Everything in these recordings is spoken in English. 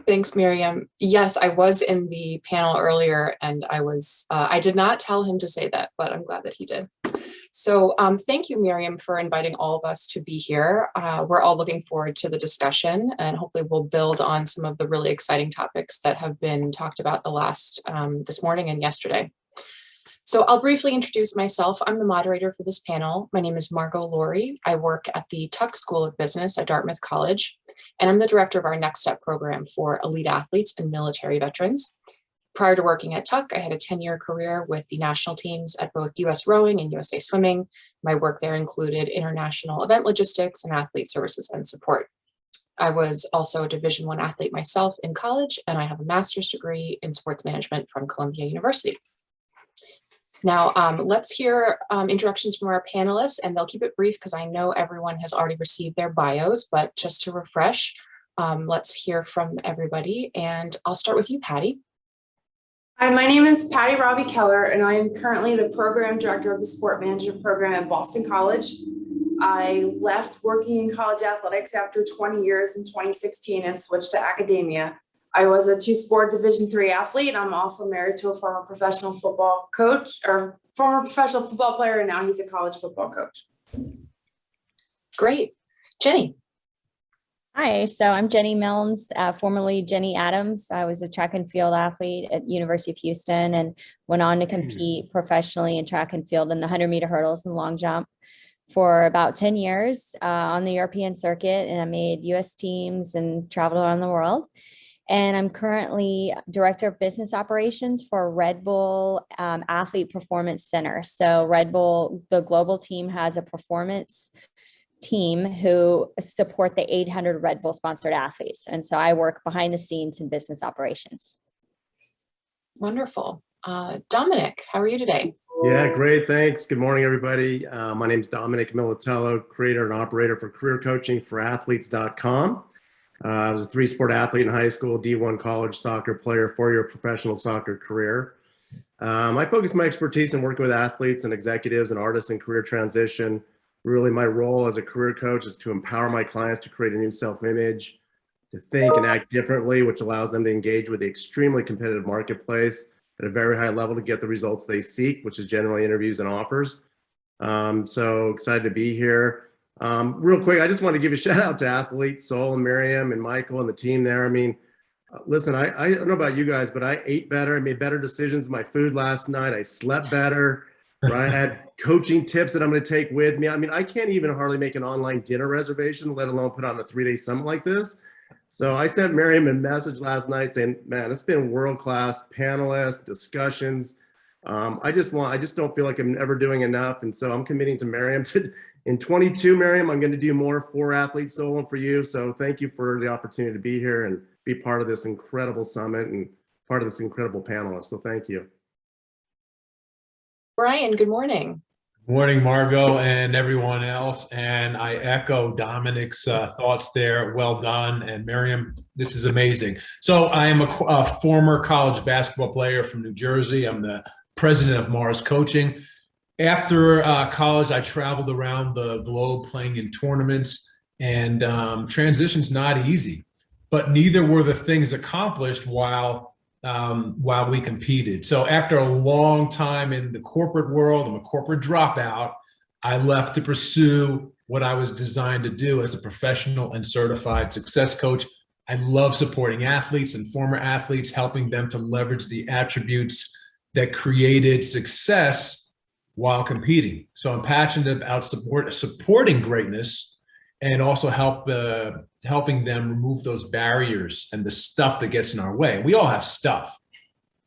Thanks, Miriam. Yes, I was in the panel earlier and I did not tell him to say that, but I'm glad that he did. So thank you, Miriam, for inviting all of us to be here. We're all looking forward to the discussion, and hopefully we'll build on some of the really exciting topics that have been talked about this morning and yesterday. So I'll briefly introduce myself. I'm the moderator for this panel. My name is Margot Laurie. I work at the Tuck School of Business at Dartmouth College, and I'm the director of our Next Step program for elite athletes and military veterans. Prior to working at Tuck, I had a 10-year career with the national teams at both US Rowing and USA Swimming. My work there included international event logistics and athlete services and support. I was also a Division I athlete myself in college, and I have a master's degree in sports management from Columbia University. Now, let's hear introductions from our panelists, and they'll keep it brief because I know everyone has already received their bios, but just to refresh, let's hear from everybody. And I'll start with you, Patti. Hi, my name is Patti Robbie Keller, and I am currently the program director of the sport management program at Boston College. I left working in college athletics after 20 years in 2016 and switched to academia. I was a two-sport Division III athlete, and I'm also married to a former professional football coach, or former professional football player, and now he's a college football coach. Great. Jenny. Hi, so I'm Jenny Milnes, formerly Jenny Adams. I was a track and field athlete at University of Houston and went on to compete professionally in track and field in the 100-meter hurdles and long jump for about 10 years on the European circuit, and I made US teams and traveled around the world. And I'm currently director of business operations for Red Bull Athlete Performance Center. So Red Bull, the global team, has a performance team who support the 800 Red Bull sponsored athletes. And so I work behind the scenes in business operations. Wonderful. Dominic, how are you today? Yeah, great. Thanks. Good morning, everybody. My name is Dominic Milotello, creator and operator for career coaching for athletes.com. I was a three-sport athlete in high school, D1 college soccer player, four-year professional soccer career. I focus my expertise in working with athletes and executives and artists in career transition. Really, my role as a career coach is to empower my clients to create a new self-image, to think and act differently, which allows them to engage with the extremely competitive marketplace at a very high level to get the results they seek, which is generally interviews and offers. So excited to be here. Real quick, I just want to give a shout out to athletes, Sol and Miriam and Michael and the team there. I mean, listen, I don't know about you guys, but I ate better. I made better decisions with my food last night. I slept better, right? I had coaching tips that I'm going to take with me. I mean, I can't even hardly make an online dinner reservation, let alone put on a 3-day summit like this. So I sent Miriam a message last night saying, man, it's been world-class panelists, discussions. I just don't feel like I'm ever doing enough. And so I'm committing to Miriam to, in 22, Miriam, I'm going to do more for athletes, Sol, and for you. So thank you for the opportunity to be here and be part of this incredible summit and part of this incredible panelist. So thank you. Brian, good morning. Morning, Margot and everyone else. And I echo Dominic's thoughts there. Well done. And Miriam, this is amazing. So I am a former college basketball player from New Jersey. I'm the president of Mars Coaching. After college, I traveled around the globe playing in tournaments, and transition's not easy, but neither were the things accomplished while we competed. So after a long time in the corporate world, I'm a corporate dropout, I left to pursue what I was designed to do as a professional and certified success coach. I love supporting athletes and former athletes, helping them to leverage the attributes that created success while competing. So I'm passionate about supporting greatness and also helping them remove those barriers and the stuff that gets in our way. We all have stuff,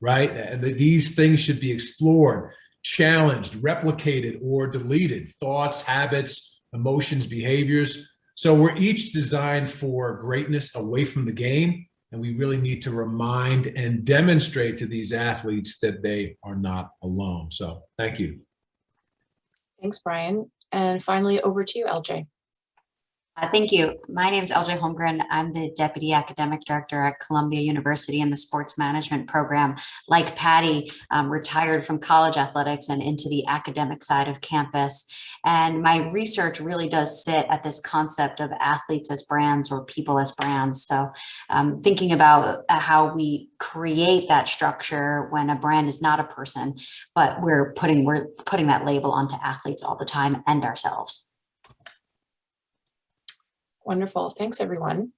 right? And these things should be explored, challenged, replicated, or deleted. Thoughts, habits, emotions, behaviors. So we're each designed for greatness away from the game, and we really need to remind and demonstrate to these athletes that they are not alone. So thank you. Thanks, Brian. And finally, over to you, LJ. Thank you. My name is LJ Holmgren. I'm the Deputy Academic Director at Columbia University in the Sports Management Program. Like Patti, retired from college athletics and into the academic side of campus. And my research really does sit at this concept of athletes as brands or people as brands. So thinking about how we create that structure when a brand is not a person, but we're putting that label onto athletes all the time and ourselves. Wonderful. Thanks, everyone.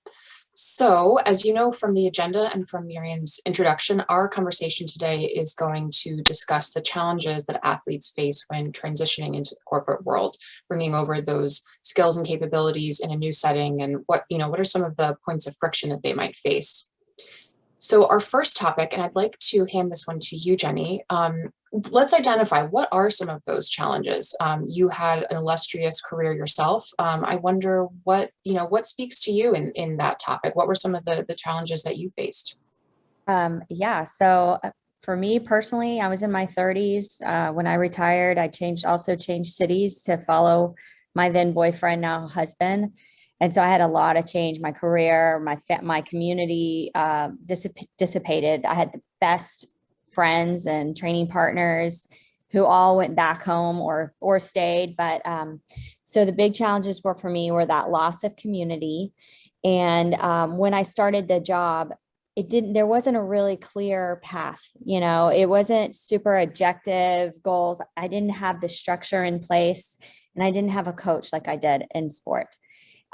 So, as you know from the agenda and from Miriam's introduction, our conversation today is going to discuss the challenges that athletes face when transitioning into the corporate world, bringing over those skills and capabilities in a new setting, and what are some of the points of friction that they might face. So our first topic, and I'd like to hand this one to you, Jenny. Let's identify what are some of those challenges. You had an illustrious career yourself. I wonder what speaks to you in that topic. What were some of the challenges that you faced? So for me personally, I was in my 30s when I retired. I also changed cities to follow my then boyfriend, now husband. And so I had a lot of change. My career, my community dissipated. I had the best friends and training partners who all went back home or stayed. But so the big challenges for me were that loss of community. And when I started the job, there wasn't a really clear path. It wasn't super objective goals. I didn't have the structure in place, and I didn't have a coach like I did in sport.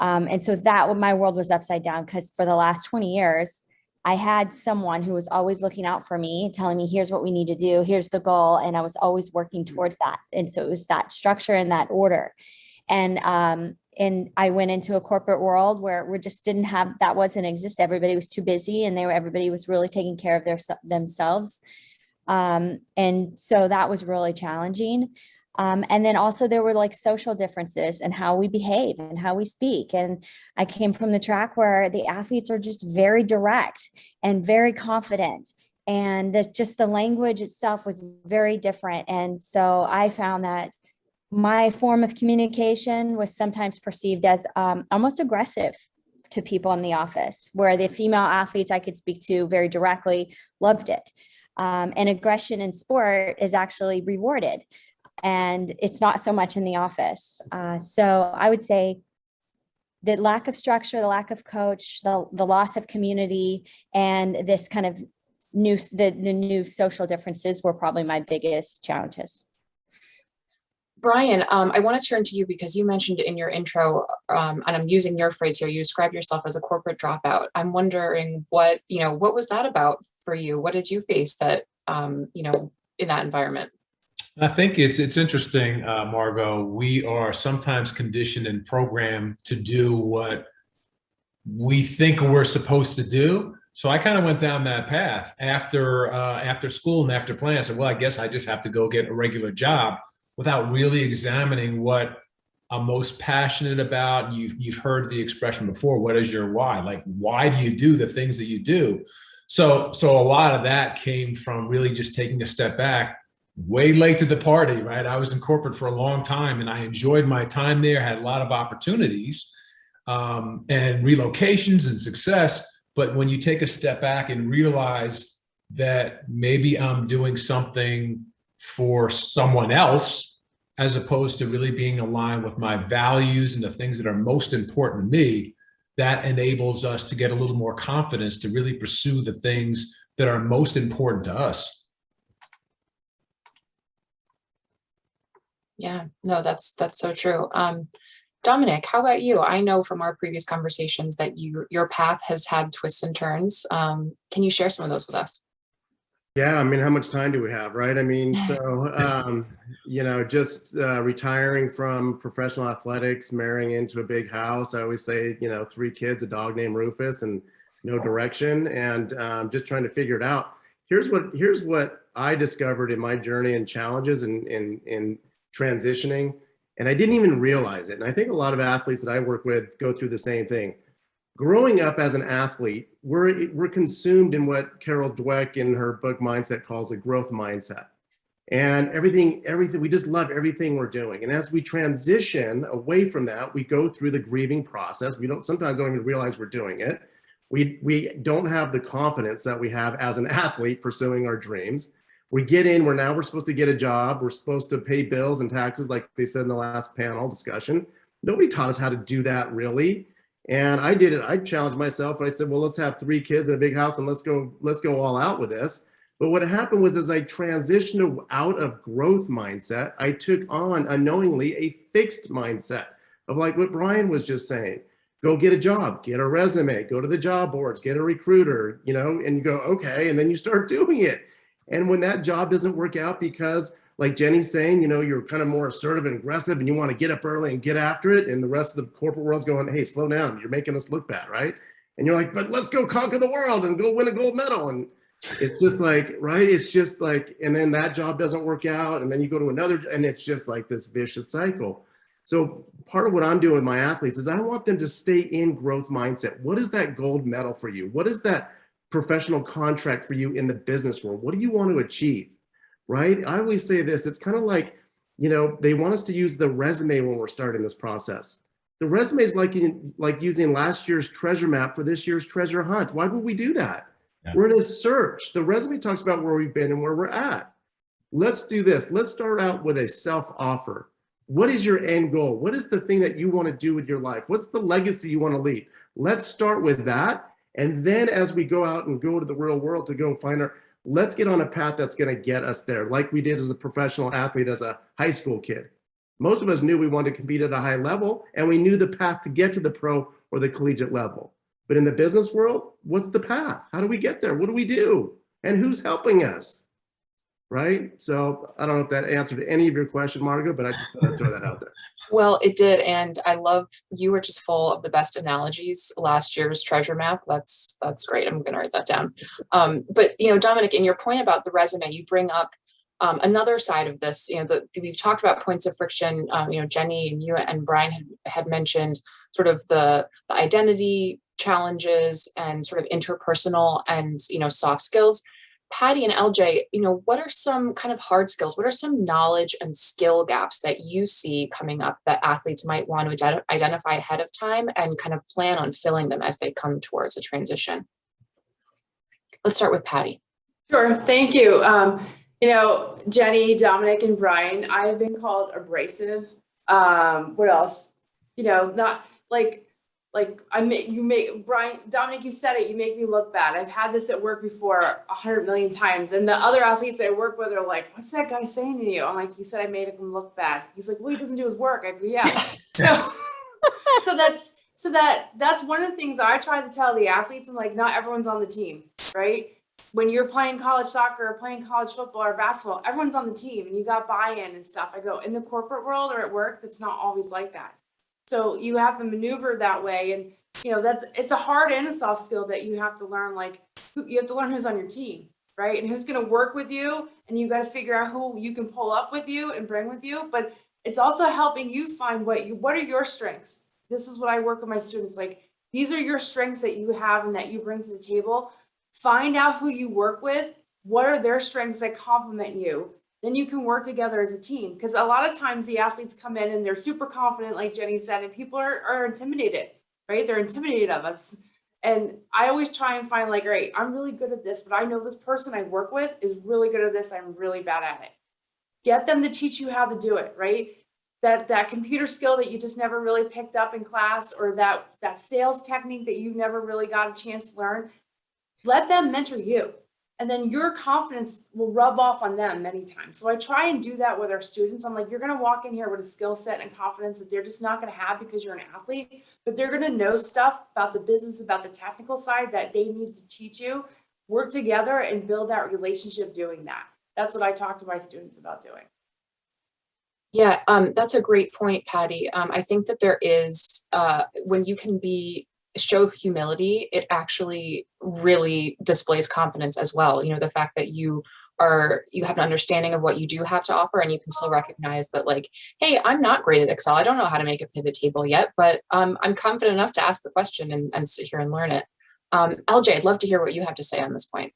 And so my world was upside down, because for the last 20 years, I had someone who was always looking out for me, telling me, here's what we need to do, here's the goal. And I was always working towards that. And so it was that structure and that order. And I went into a corporate world where we just that wasn't exist. Everybody was too busy, and everybody was really taking care of themselves. And so that was really challenging. And then also there were like social differences in how we behave and how we speak. And I came from the track where the athletes are just very direct and very confident. And just the language itself was very different. And so I found that my form of communication was sometimes perceived as almost aggressive to people in the office, where the female athletes I could speak to very directly loved it. And aggression in sport is actually rewarded. And it's not so much in the office. So I would say the lack of structure, the lack of coach, the loss of community, and this kind of the new social differences were probably my biggest challenges. Brian, I want to turn to you because you mentioned in your intro, and I'm using your phrase here, you described yourself as a corporate dropout. I'm wondering what was that about for you? What did you face that, in that environment? I think it's interesting, Margot. We are sometimes conditioned and programmed to do what we think we're supposed to do. So I kind of went down that path after school and after playing. I said, well, I guess I just have to go get a regular job, without really examining what I'm most passionate about. You've heard the expression before, what is your why? Like, why do you do the things that you do? So a lot of that came from really just taking a step back. Way late to the party, right? I was in corporate for a long time, and I enjoyed my time there, had a lot of opportunities and relocations and success. But when you take a step back and realize that maybe I'm doing something for someone else, as opposed to really being aligned with my values and the things that are most important to me, that enables us to get a little more confidence to really pursue the things that are most important to us. Yeah, no, that's so true. Dominic, how about you? I know from our previous conversations that your path has had twists and turns. Can you share some of those with us? Yeah, I mean, how much time do we have, right? I mean, so, just retiring from professional athletics, marrying into a big house. I always say, 3 kids, a dog named Rufus, and no direction, and just trying to figure it out. Here's what I discovered in my journey and challenges in transitioning, and I didn't even realize it. And I think a lot of athletes that I work with go through the same thing. Growing up as an athlete, we're consumed in what Carol Dweck in her book Mindset calls a growth mindset. And everything, we just love everything we're doing. And as we transition away from that, we go through the grieving process. We sometimes don't even realize we're doing it. We don't have the confidence that we have as an athlete pursuing our dreams. We get in, we're supposed to get a job. We're supposed to pay bills and taxes, like they said in the last panel discussion. Nobody taught us how to do that, really. And I did it. I challenged myself and I said, well, let's have 3 kids in a big house and let's go all out with this. But what happened was, as I transitioned out of growth mindset, I took on unknowingly a fixed mindset of like what Brian was just saying. Go get a job, get a resume, go to the job boards, get a recruiter, and you go, okay, and then you start doing it. And when that job doesn't work out because, like Jenny's saying, you're kind of more assertive and aggressive and you want to get up early and get after it, and the rest of the corporate world's going, hey, slow down, you're making us look bad, right? And you're like, but let's go conquer the world and go win a gold medal. And it's just like, right? It's just like, and then that job doesn't work out, and then you go to another, and it's just like this vicious cycle. So part of what I'm doing with my athletes is I want them to stay in growth mindset. What is that gold medal for you? What is that professional contract for you in the business world? What do you want to achieve, right? I always say this, it's kind of like, they want us to use the resume when we're starting this process. The resume is like using last year's treasure map for this year's treasure hunt. Why would we do that? Yeah. We're in a search. The resume talks about where we've been and where we're at. Let's do this. Let's start out with a self-offer. What is your end goal? What is the thing that you want to do with your life? What's the legacy you want to leave? Let's start with that. And then as we go out and go to the real world to go find let's get on a path that's going to get us there, like we did as a professional athlete, as a high school kid. Most of us knew we wanted to compete at a high level, and we knew the path to get to the pro or the collegiate level. But in the business world, what's the path? How do we get there? What do we do? And who's helping us? Right? So I don't know if that answered any of your question, Margo, but I just thought I'd throw that out there. Well, it did. And I love, you were just full of the best analogies. Last year's treasure map. That's great. I'm going to write that down. But, Dominic, in your point about the resume, you bring up another side of this. We've talked about points of friction. Jenny and you and Brian had mentioned sort of the identity challenges and sort of interpersonal and, soft skills. Patti and LJ, what are some kind of hard skills? What are some knowledge and skill gaps that you see coming up that athletes might want to identify ahead of time and kind of plan on filling them as they come towards a transition? Let's start with Patti. Sure, thank you. Jenny, Dominic, and Brian, I have been called abrasive. What else? Not Brian, Dominic, you said it, you make me look bad. I've had this at work before 100 million times. And the other athletes I work with are like, what's that guy saying to you? I'm like, he said I made him look bad. He's like, well, he doesn't do his work. I go, yeah. So that's one of the things I try to tell the athletes. I'm like, not everyone's on the team, right? When you're playing college soccer or playing college football or basketball, everyone's on the team and you got buy-in and stuff. I go, in the corporate world or at work, that's not always like that. So you have to maneuver that way. And, it's a hard and a soft skill that you have to learn, you have to learn who's on your team, right? And who's going to work with you. And you got to figure out who you can pull up with you and bring with you. But it's also helping you find what are your strengths? This is what I work with my students. Like, these are your strengths that you have and that you bring to the table. Find out who you work with. What are their strengths that complement you? Then you can work together as a team. Because a lot of times the athletes come in and they're super confident, like Jenny said, and people are intimidated, right? They're intimidated of us. And I always try and find all right, I'm really good at this, but I know this person I work with is really good at this. I'm really bad at it. Get them to teach you how to do it, right? That computer skill that you just never really picked up in class, or that sales technique that you never really got a chance to learn, let them mentor you. And then your confidence will rub off on them many times. So I try and do that with our students. I'm like, you're going to walk in here with a skill set and confidence that they're just not going to have because you're an athlete, but they're going to know stuff about the business, about the technical side that they need to teach you. Work together and build that relationship doing that. That's what I talk to my students about doing. Yeah, that's a great point, Patti. I think that there is, when you can show humility, it actually really displays confidence as well. The fact that you have an understanding of what you do have to offer, and you can still recognize that, hey, I'm not great at Excel. I don't know how to make a pivot table yet, but I'm confident enough to ask the question and sit here and learn it. LJ, I'd love to hear what you have to say on this point.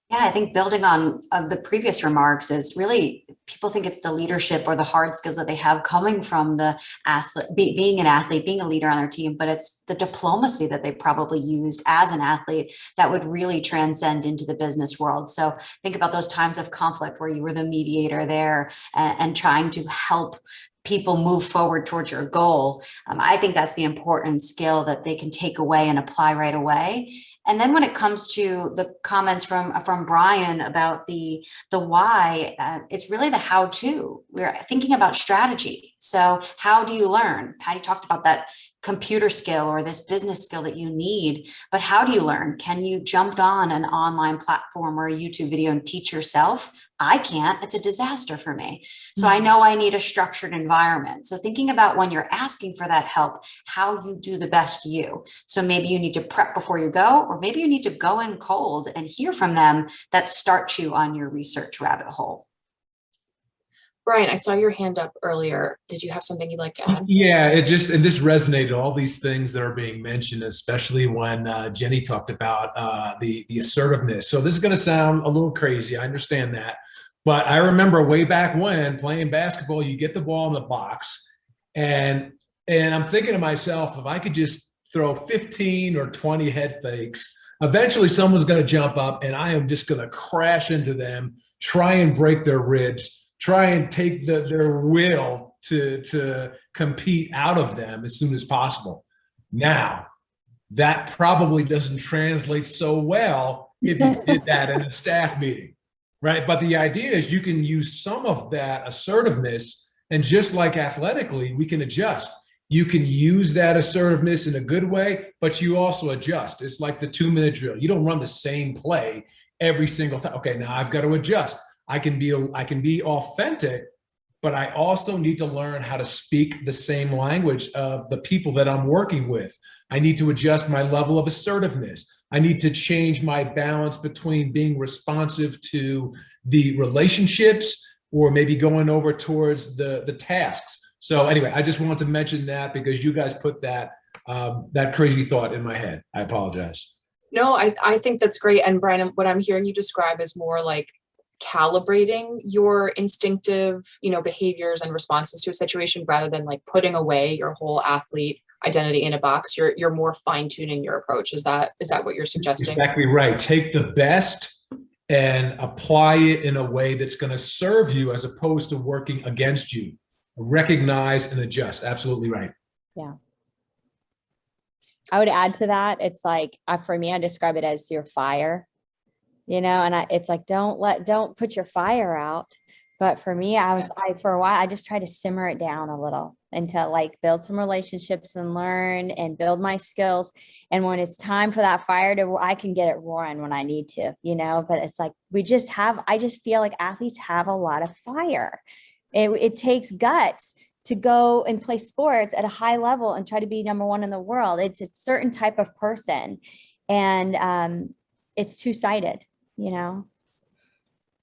Yeah, I think building on of the previous remarks is really people think it's the leadership or the hard skills that they have coming from the athlete, being an athlete, being a leader on their team, but it's the diplomacy that they probably used as an athlete that would really transcend into the business world. So think about those times of conflict where you were the mediator there and trying to help people move forward towards your goal. I think that's the important skill that they can take away and apply right away. And then when it comes to the comments from Brian about the why, it's really the how to. We're thinking about strategy. So how do you learn? Patti talked about that computer skill or this business skill that you need, but how do you learn? Can you jump on an online platform or a YouTube video and teach yourself? I can't. It's a disaster for me. So I know I need a structured environment. So thinking about when you're asking for that help, how you do the best you. So maybe you need to prep before you go, or maybe you need to go in cold and hear from them that starts you on your research rabbit hole. Brian, I saw your hand up earlier. Did you have something you'd like to add? Yeah, and this resonated, all these things that are being mentioned, especially when Jenny talked about the assertiveness. So this is going to sound a little crazy. I understand that. But I remember way back when playing basketball, you get the ball in the box, and I'm thinking to myself, if I could just throw 15 or 20 head fakes, eventually someone's going to jump up and I am just going to crash into them, try and break their ribs, try and take their will to compete out of them as soon as possible. Now, that probably doesn't translate so well if you did that in a staff meeting, right? But the idea is you can use some of that assertiveness, and just like athletically, we can adjust. You can use that assertiveness in a good way, but you also adjust. It's like the 2-minute drill. You don't run the same play every single time. Okay, now I've got to adjust. I can be authentic, but I also need to learn how to speak the same language of the people that I'm working with. I need to adjust my level of assertiveness. I need to change my balance between being responsive to the relationships or maybe going over towards the tasks. So anyway, I just wanted to mention that because you guys put that crazy thought in my head. I apologize. No, I think that's great. And Brian, what I'm hearing you describe is more like calibrating your instinctive, behaviors and responses to a situation rather than like putting away your whole athlete identity in a box. You're more fine-tuning your approach. Is that what you're suggesting? Exactly right. Take the best and apply it in a way that's going to serve you as opposed to working against you. Recognize and adjust. Absolutely right. Yeah. I would add to that. It's like, for me, I describe it as your fire, and it's like, don't put your fire out. But for me, for a while, I just try to simmer it down a little and to like build some relationships and learn and build my skills. And when it's time for that fire I can get it roaring when I need to, but it's like, I just feel like athletes have a lot of fire. It takes guts to go and play sports at a high level and try to be number one in the world. It's a certain type of person, and it's two-sided,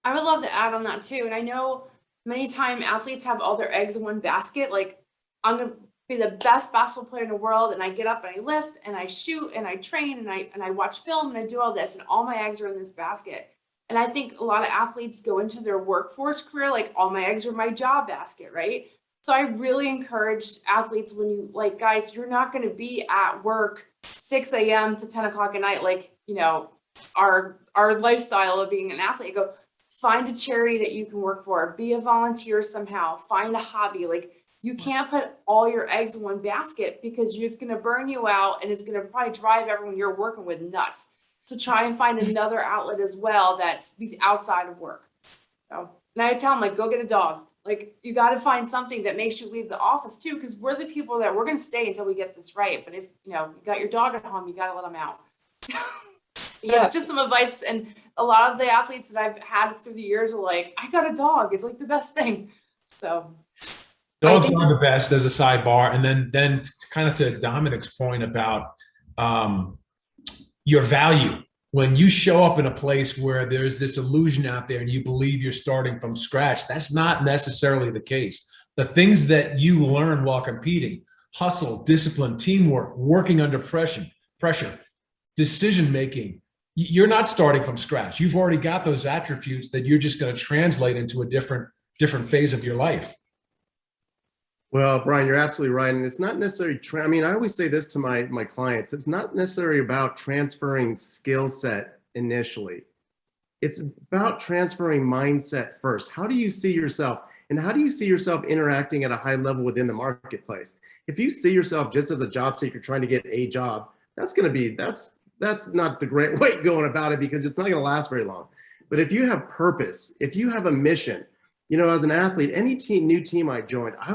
I would love to add on that too. And I know many times athletes have all their eggs in one basket. Like, I'm going to be the best basketball player in the world, and I get up and I lift and I shoot and I train and I watch film and I do all this, and all my eggs are in this basket. And I think a lot of athletes go into their workforce career like, all my eggs are my job basket, right? So I really encourage athletes, when you guys, you're not going to be at work 6 a.m. to 10 o'clock at night, like, our lifestyle of being an athlete. Go find a charity that you can work for, be a volunteer somehow, find a hobby. Like, you can't put all your eggs in one basket because it's going to burn you out, and it's going to probably drive everyone you're working with nuts. So try and find another outlet as well that's outside of work. So, and I tell them, like, go get a dog. Like, you got to find something that makes you leave the office too, because we're the people that we're going to stay until we get this right. But if you got your dog at home, you got to let them out. Yeah. That's just some advice. And a lot of the athletes that I've had through the years are like, I got a dog. It's like the best thing. So dogs are the best, as a sidebar. And then kind of to Dominic's point about your value. When you show up in a place where there's this illusion out there and you believe you're starting from scratch, that's not necessarily the case. The things that you learn while competing, hustle, discipline, teamwork, working under pressure, decision-making, you're not starting from scratch. You've already got those attributes that you're just going to translate into a different phase of your life. Well, Brian, you're absolutely right. And it's not necessarily, I mean, I always say this to my clients. It's not necessarily about transferring skill set initially. It's about transferring mindset first. How do you see yourself? And how do you see yourself interacting at a high level within the marketplace? If you see yourself just as a job seeker trying to get a job, that's not the great way going about it, because it's not going to last very long. But if you have purpose, if you have a mission, you know, as an athlete, any new team I joined, I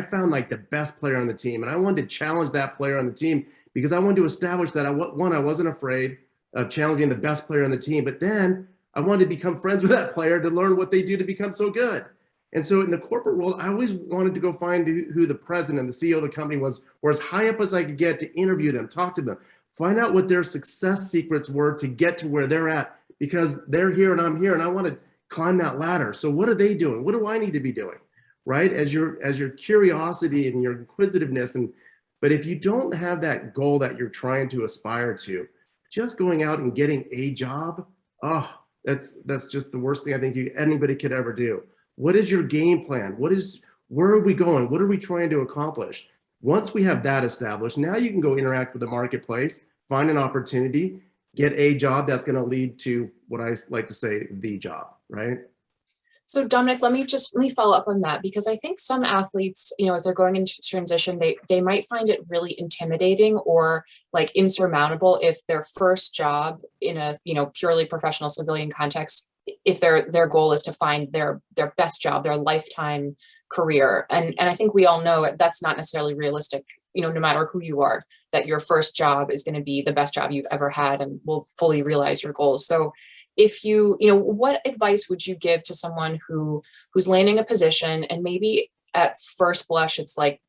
found like the best player on the team, and I wanted to challenge that player on the team because I wanted to establish that I wasn't afraid of challenging the best player on the team, but then I wanted to become friends with that player to learn what they do to become so good. And so in the corporate world, I always wanted to go find who the president, the CEO of the company was, or as high up as I could get, to interview them, talk to them, find out what their success secrets were to get to where they're at, because they're here and I'm here and I want to climb that ladder. So what are they doing? What do I need to be doing? Right? As your curiosity and your inquisitiveness. But if you don't have that goal that you're trying to aspire to, just going out and getting a job, that's just the worst thing I think anybody could ever do. What is your game plan? Where are we going? What are we trying to accomplish? Once we have that established, now you can go interact with the marketplace, find an opportunity, get a job that's going to lead to what I like to say, the job, right? So Dominic, let me follow up on that, because I think some athletes, you know, as they're going into transition, they might find it really intimidating or like insurmountable if their first job in a, you know, purely professional civilian context, if their goal is to find their best job, their lifetime career. And I think we all know that's not necessarily realistic, you know, no matter who you are, that your first job is going to be the best job you've ever had and will fully realize your goals. So if you know, what advice would you give to someone who's landing a position and maybe at first blush, it's like,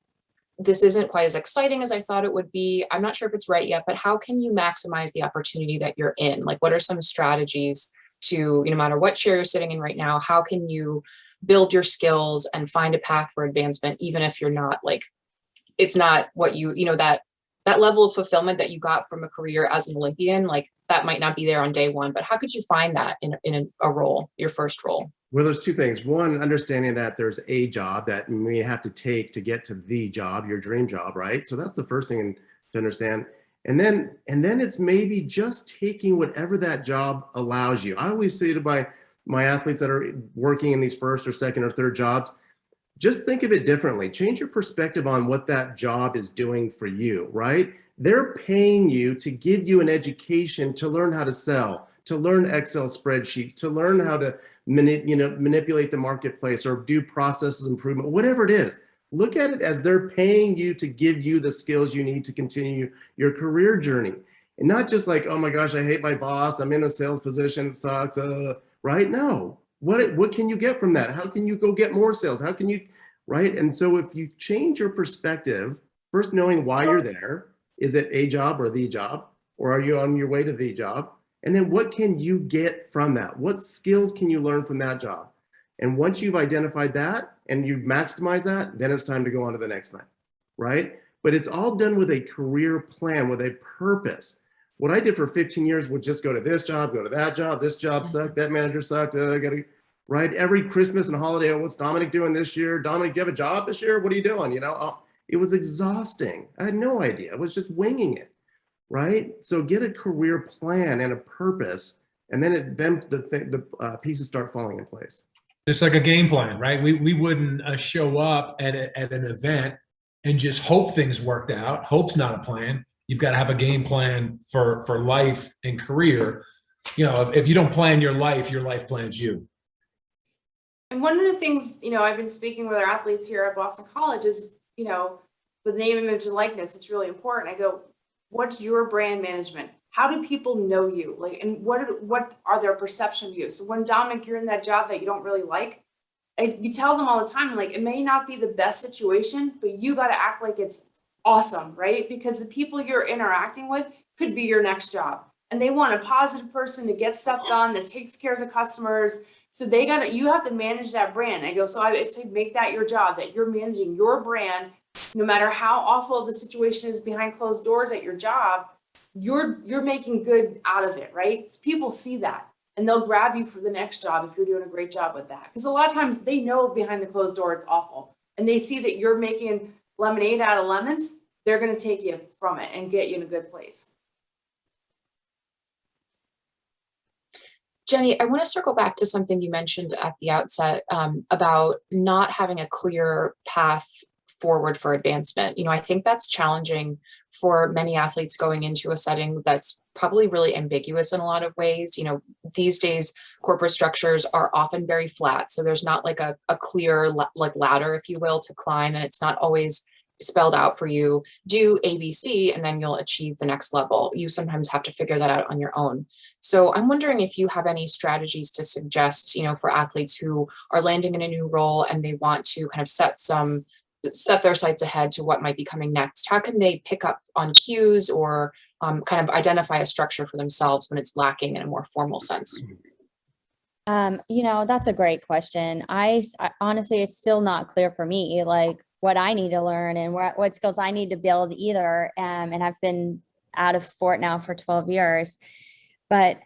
this isn't quite as exciting as I thought it would be. I'm not sure if it's right yet, but how can you maximize the opportunity that you're in? Like, what are some strategies to, you know, no matter what chair you're sitting in right now, how can you build your skills and find a path for advancement, even if you're not like, it's not what you know, that level of fulfillment that you got from a career as an Olympian, like that might not be there on day one, but how could you find that in a role, your first role? Well, there's two things. One, understanding that there's a job that you have to take to get to the job, your dream job, right? So that's the first thing to understand. And then it's maybe just taking whatever that job allows you. I always say to my athletes that are working in these first or second or third jobs, just think of it differently. Change your perspective on what that job is doing for you, right? They're paying you to give you an education to learn how to sell, to learn Excel spreadsheets, to learn how to manipulate the marketplace or do processes improvement, whatever it is. Look at it as they're paying you to give you the skills you need to continue your career journey. And not just like, oh my gosh, I hate my boss, I'm in a sales position, it sucks, right? No. What can you get from that? How can you go get more sales? How can you, right? And so if you change your perspective, first knowing why you're there, is it a job or the job? Or are you on your way to the job? And then what can you get from that? What skills can you learn from that job? And once you've identified that and you've maximized that, then it's time to go on to the next thing, right? But it's all done with a career plan, with a purpose. What I did for 15 years was just go to this job, go to that job, this job sucked, that manager sucked, I gotta, right? Every Christmas and holiday, what's Dominic doing this year? Dominic, do you have a job this year? What are you doing? You know, it was exhausting. I had no idea. I was just winging it, right? So get a career plan and a purpose, and then the pieces start falling in place. It's like a game plan, right? We wouldn't show up at an event and just hope things worked out. Hope's not a plan. You've got to have a game plan for life and career. You know, if you don't plan your life plans you. And one of the things, you know, I've been speaking with our athletes here at Boston College is, you know, with name, image, and likeness, it's really important. I go, what's your brand management? How do people know you? Like, and what are their perception of you? So when Dominic, you're in that job that you don't really like, we tell them all the time, like, it may not be the best situation, but you got to act like it's awesome, right? Because the people you're interacting with could be your next job, and they want a positive person to get stuff done that takes care of the customers. So you have to manage that brand. I go, so I say, make that your job, that you're managing your brand, no matter how awful the situation is behind closed doors at your job. you're making good out of it, right? So people see that and they'll grab you for the next job if you're doing a great job with that. Because a lot of times they know behind the closed door it's awful, and they see that you're making lemonade out of lemons, they're going to take you from it and get you in a good place. Jenny, I want to circle back to something you mentioned at the outset about not having a clear path forward for advancement. You know, I think that's challenging for many athletes going into a setting that's probably really ambiguous in a lot of ways. You know, these days, corporate structures are often very flat. So there's not like a clear like ladder, if you will, to climb. And it's not always spelled out for you. Do ABC and then you'll achieve the next level. You sometimes have to figure that out on your own. So I'm wondering if you have any strategies to suggest, you know, for athletes who are landing in a new role and they want to kind of set their sights ahead to what might be coming next. How can they pick up on cues or kind of identify a structure for themselves when it's lacking in a more formal sense? You know, that's a great question. I honestly, it's still not clear for me, like what I need to learn and what skills I need to build either. And I've been out of sport now for 12 years, but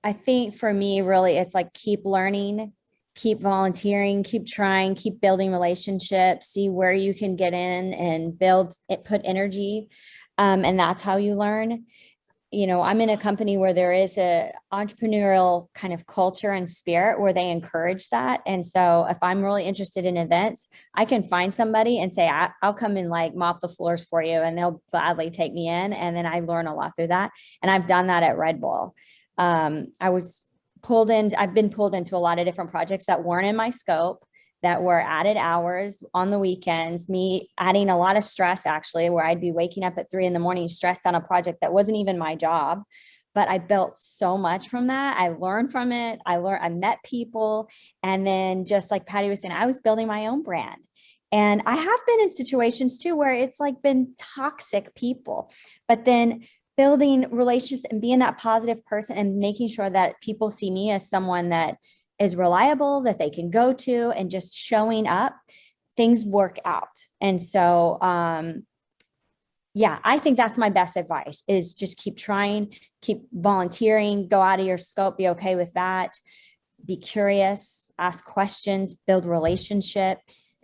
I think for me, really, it's like keep learning, keep volunteering, keep trying, keep building relationships, see where you can get in and build it, put energy. And that's how you learn. You know, I'm in a company where there is a entrepreneurial kind of culture and spirit where they encourage that. And so if I'm really interested in events, I can find somebody and say, I'll come and like mop the floors for you, and they'll gladly take me in. And then I learn a lot through that. And I've done that at Red Bull. I've been pulled into a lot of different projects that weren't in my scope, that were added hours on the weekends, me adding a lot of stress, actually, where I'd be waking up at 3 a.m. stressed on a project that wasn't even my job. But I built so much from that. I learned from it. I met people. And then just like Patti was saying, I was building my own brand. And I have been in situations too, where it's like been toxic people, but then building relationships and being that positive person and making sure that people see me as someone that is reliable, that they can go to, and just showing up, things work out. And so, yeah, I think that's my best advice, is just keep trying, keep volunteering, go out of your scope, be okay with that, be curious, ask questions, build relationships.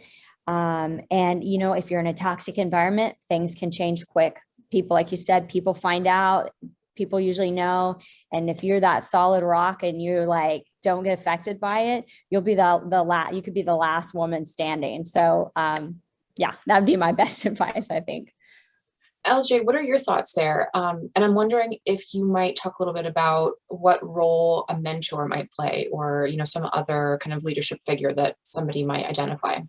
And, you know, if you're in a toxic environment, things can change quick. People, like you said, people find out, people usually know. And if you're that solid rock and you're like, don't get affected by it, you'll be you could be the last woman standing. So yeah, that'd be my best advice, I think. LJ, what are your thoughts there? And I'm wondering if you might talk a little bit about what role a mentor might play, or, you know, some other kind of leadership figure that somebody might identify.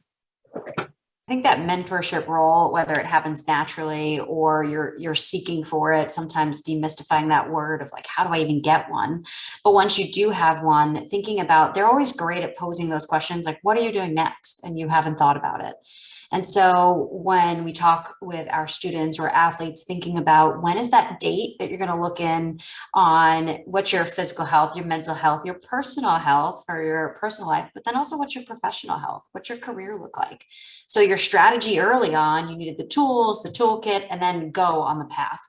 I think that mentorship role, whether it happens naturally or you're seeking for it, sometimes demystifying that word of like, how do I even get one? But once you do have one, thinking about, they're always great at posing those questions, like, what are you doing next? And you haven't thought about it. And so when we talk with our students or athletes, thinking about when is that date that you're going to look in on what's your physical health, your mental health, your personal health for your personal life, but then also what's your professional health, what's your career look like? So your strategy early on, you needed the tools, the toolkit, and then go on the path.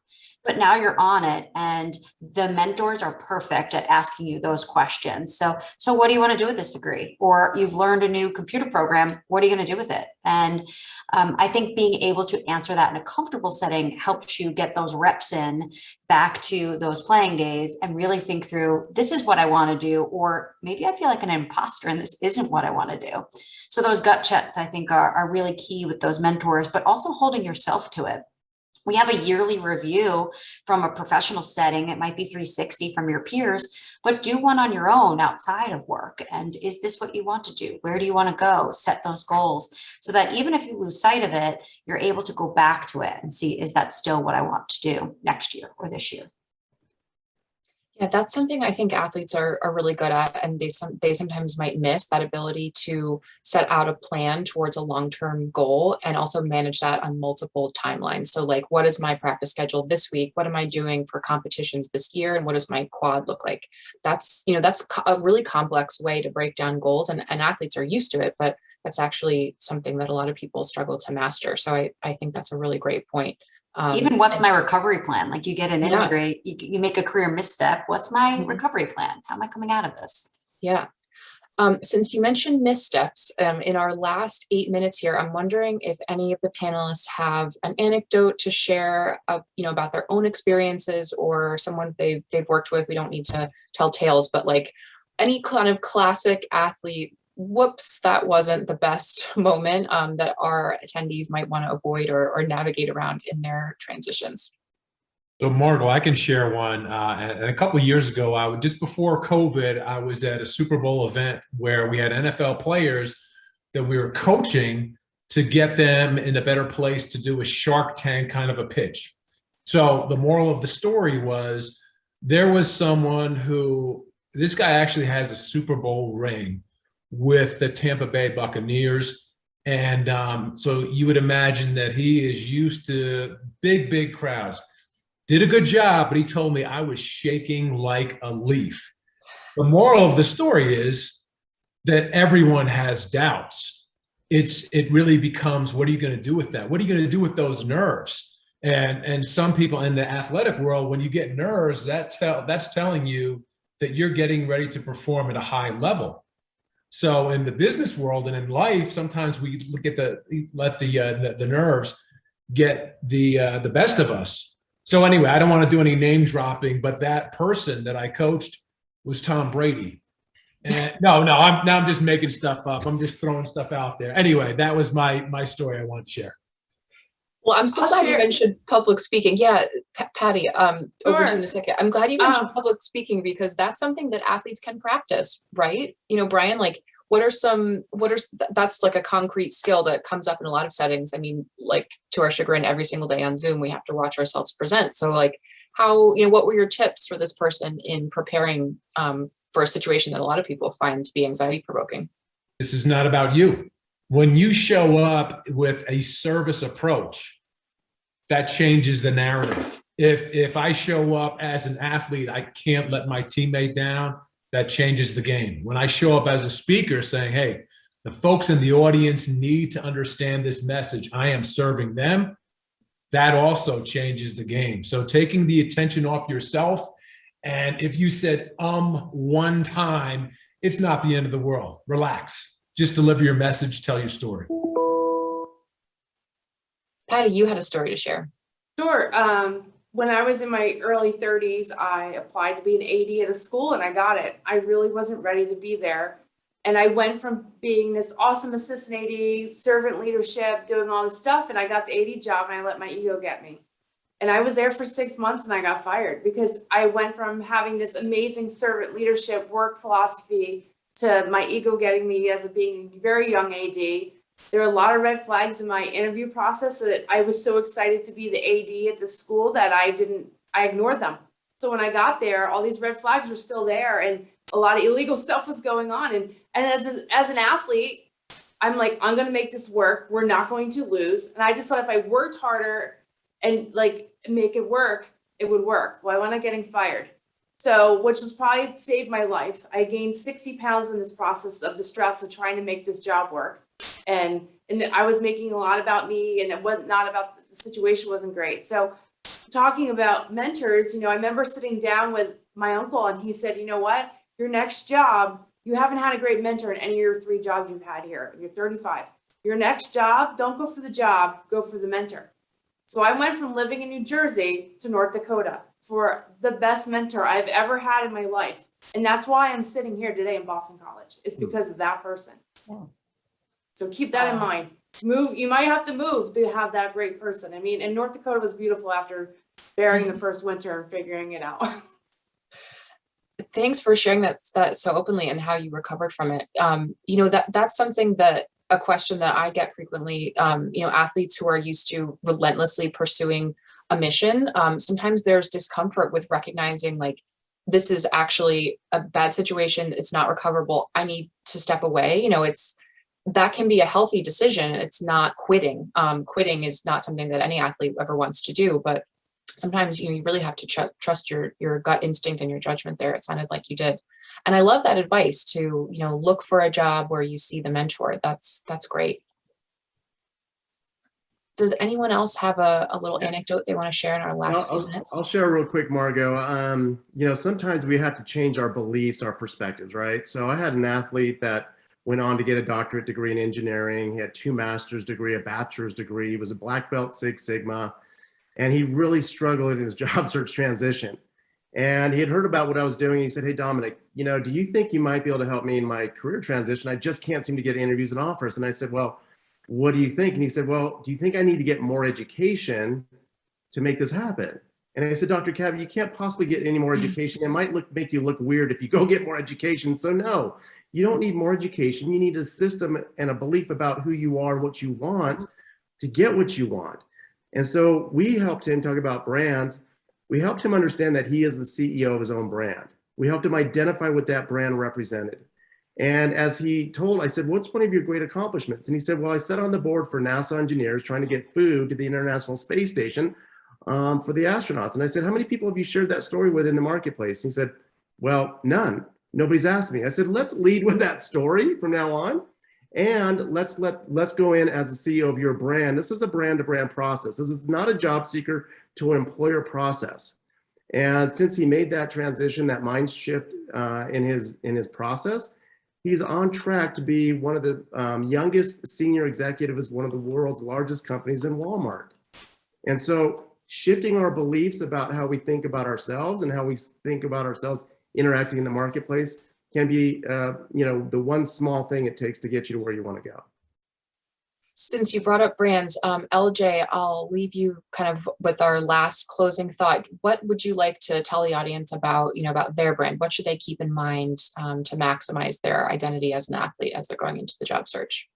But now you're on it, and the mentors are perfect at asking you those questions. So what do you want to do with this degree? Or you've learned a new computer program. What are you going to do with it? And I think being able to answer that in a comfortable setting helps you get those reps in back to those playing days and really think through, this is what I want to do, or maybe I feel like an imposter and this isn't what I want to do. So those gut checks, I think, are really key with those mentors, but also holding yourself to it. We have a yearly review from a professional setting. It might be 360 from your peers, but do one on your own outside of work. And is this what you want to do? Where do you want to go? Set those goals so that even if you lose sight of it, you're able to go back to it and see, is that still what I want to do next year or this year? Yeah, that's something I think athletes are really good at, and they sometimes might miss that ability to set out a plan towards a long-term goal and also manage that on multiple timelines. So like, what is my practice schedule this week? What am I doing for competitions this year? And what does my quad look like? That's, you know, that's a really complex way to break down goals, and athletes are used to it, but that's actually something that a lot of people struggle to master. So I think that's a really great point. Even what's my recovery plan? Like you get an Yeah. injury, you make a career misstep. What's my Mhm. recovery plan? How am I coming out of this? Yeah. Since you mentioned missteps, in our last 8 minutes here, I'm wondering if any of the panelists have an anecdote to share, about their own experiences or someone they've worked with. We don't need to tell tales, but like any kind of classic athlete, whoops, that wasn't the best moment that our attendees might want to avoid or navigate around in their transitions. So Margot, I can share one. And a couple of years ago, just before COVID, I was at a Super Bowl event where we had NFL players that we were coaching to get them in a better place to do a Shark Tank kind of a pitch. So the moral of the story was there was someone this guy actually has a Super Bowl ring with the Tampa Bay Buccaneers. And so you would imagine that he is used to big crowds. Did a good job, but he told me I was shaking like a leaf. The moral of the story is that everyone has doubts. It really becomes, what are you going to do with that? What are you going to do with those nerves? And some people in the athletic world, when you get nerves, that's telling you that you're getting ready to perform at a high level. So in the business world and in life, sometimes we let the nerves get the best of us. So anyway, I don't want to do any name dropping, but that person that I coached was Tom Brady. And I'm just making stuff up. I'm just throwing stuff out there. Anyway, that was my story I want to share. Well, I'm so glad you mentioned public speaking. Yeah, Patti, over to you in a second. I'm glad you mentioned public speaking because that's something that athletes can practice, right? Brian, like that's like a concrete skill that comes up in a lot of settings. I mean, like to our chagrin, every single day on Zoom, we have to watch ourselves present. So like what were your tips for this person in preparing for a situation that a lot of people find to be anxiety provoking? This is not about you. When you show up with a service approach, that changes the narrative. If I show up as an athlete, I can't let my teammate down, that changes the game. When I show up as a speaker saying, hey, the folks in the audience need to understand this message, I am serving them, that also changes the game. So taking the attention off yourself, and if you said one time, it's not the end of the world. Relax. Just deliver your message, tell your story. Patti, you had a story to share. Sure. When I was in my early 30s, I applied to be an AD at a school and I got it. I really wasn't ready to be there. And I went from being this awesome assistant AD, servant leadership, doing all this stuff, and I got the AD job and I let my ego get me. And I was there for 6 months and I got fired because I went from having this amazing servant leadership work philosophy to my ego getting me as being a very young AD. There are a lot of red flags in my interview process that I was so excited to be the AD at the school that I ignored them. So when I got there, all these red flags were still there and a lot of illegal stuff was going on. And as an athlete, I'm like, I'm going to make this work. We're not going to lose. And I just thought if I worked harder and like make it work, it would work. Well, I wound up getting fired. So, which was probably saved my life. I gained 60 pounds in this process of the stress of trying to make this job work. And I was making a lot about me and it wasn't not about the situation wasn't great. So talking about mentors, I remember sitting down with my uncle and he said, you know what, your next job, you haven't had a great mentor in any of your 3 jobs you've had here. You're 35. Your next job, don't go for the job, go for the mentor. So I went from living in New Jersey to North Dakota for the best mentor I've ever had in my life. And that's why I'm sitting here today in Boston College. It's because of that person. Yeah. So keep that in mind. You might have to move to have that great person. I mean, and North Dakota was beautiful after bearing the first winter and figuring it out. Thanks for sharing that so openly and how you recovered from it. That's something that a question that I get frequently, athletes who are used to relentlessly pursuing a mission. Sometimes there's discomfort with recognizing like, this is actually a bad situation. It's not recoverable. I need to step away. That can be a healthy decision. It's not quitting. Quitting is not something that any athlete ever wants to do, but sometimes you really have to trust your gut instinct and your judgment there. It sounded like you did. And I love that advice to, look for a job where you see the mentor. That's great. Does anyone else have a little anecdote they want to share in our last few minutes? I'll share real quick, Margot. You know, sometimes we have to change our beliefs, our perspectives, right? So I had an athlete that went on to get a doctorate degree in engineering. He had 2 master's degree, a bachelor's degree. He was a black belt Six Sigma, and he really struggled in his job search transition. And he had heard about what I was doing. He said, "Hey, Dominic, you know, do you think you might be able to help me in my career transition? I just can't seem to get interviews and offers." And I said, "Well, what do you think?" And he said, "Well, do you think I need to get more education to make this happen?" And I said, "Dr. Cabby, you can't possibly get any more education. It might make you look weird if you go get more education. So no, you don't need more education. You need a system and a belief about who you are and what you want to get what you want." And so we helped him talk about brands. We helped him understand that he is the CEO of his own brand. We helped him identify what that brand represented. And as he told, I said, "What's one of your great accomplishments?" And he said, "Well, I sat on the board for NASA engineers trying to get food to the International Space Station for the astronauts." And I said, "How many people have you shared that story with in the marketplace?" And he said, "Well, none. Nobody's asked me." I said, "Let's lead with that story from now on. And let's go in as the CEO of your brand. This is a brand to brand process. This is not a job seeker to an employer process." And since he made that transition, that mind shift in his process, he's on track to be one of the youngest senior executives, one of the world's largest companies in Walmart. And so shifting our beliefs about how we think about ourselves and how we think about ourselves interacting in the marketplace can be, you know, the one small thing it takes to get you to where you want to go. Since you brought up brands, LJ, I'll leave you kind of with our last closing thought. What would you like to tell the audience about, you know, about their brand? What should they keep in mind to maximize their identity as an athlete as they're going into the job search?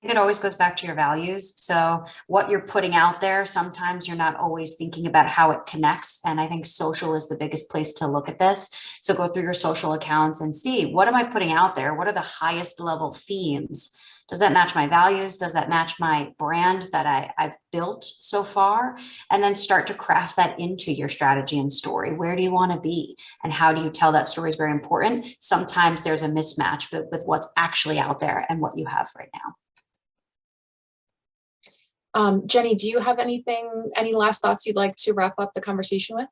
It always goes back to your values. So what you're putting out there, sometimes you're not always thinking about how it connects. And I think social is the biggest place to look at this. So go through your social accounts and see, what am I putting out there? What are the highest level themes? Does that match my values? Does that match my brand that I've built so far? And then start to craft that into your strategy and story. Where do you want to be? And how do you tell that story is very important. Sometimes there's a mismatch with what's actually out there and what you have right now. Jenny, do you have any last thoughts you'd like to wrap up the conversation with?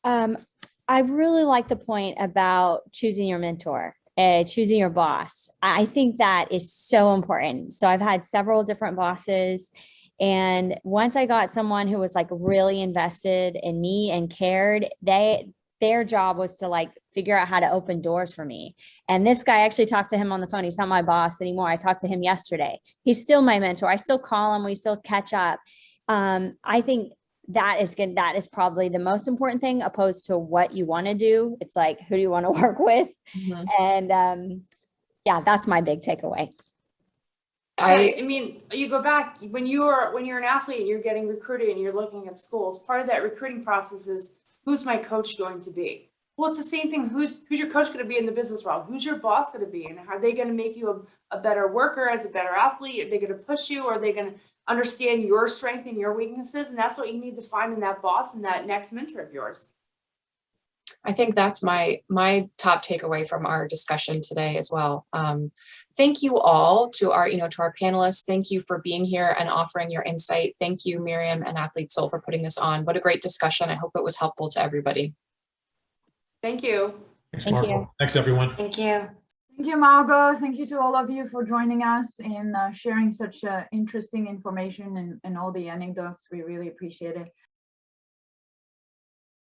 I really like the point about choosing your mentor, choosing your boss. I think that is so important. So I've had several different bosses, and once I got someone who was like really invested in me and cared, their job was to like figure out how to open doors for me. And this guy, I actually talked to him on the phone. He's not my boss anymore. I talked to him yesterday. He's still my mentor. I still call him. We still catch up. I think that is good. That is probably the most important thing, opposed to what you want to do. It's like, who do you want to work with? Mm-hmm. And yeah, that's my big takeaway. I mean, you go back when you're an athlete and you're getting recruited and you're looking at schools, part of that recruiting process is, who's my coach going to be? Well, it's the same thing. Who's your coach going to be in the business world? Who's your boss going to be? And are they going to make you a better worker, as a better athlete? Are they going to push you? Or are they going to understand your strength and your weaknesses? And that's what you need to find in that boss and that next mentor of yours. I think that's my top takeaway from our discussion today as well. Thank you all to our panelists. Thank you for being here and offering your insight. Thank you, Miriam and Athlete Soul, for putting this on. What a great discussion. I hope it was helpful to everybody. Thank you. Thanks, Margot. Thanks, everyone. Thank you. Thank you, Margot. Thank you to all of you for joining us and sharing such interesting information and all the anecdotes. We really appreciate it.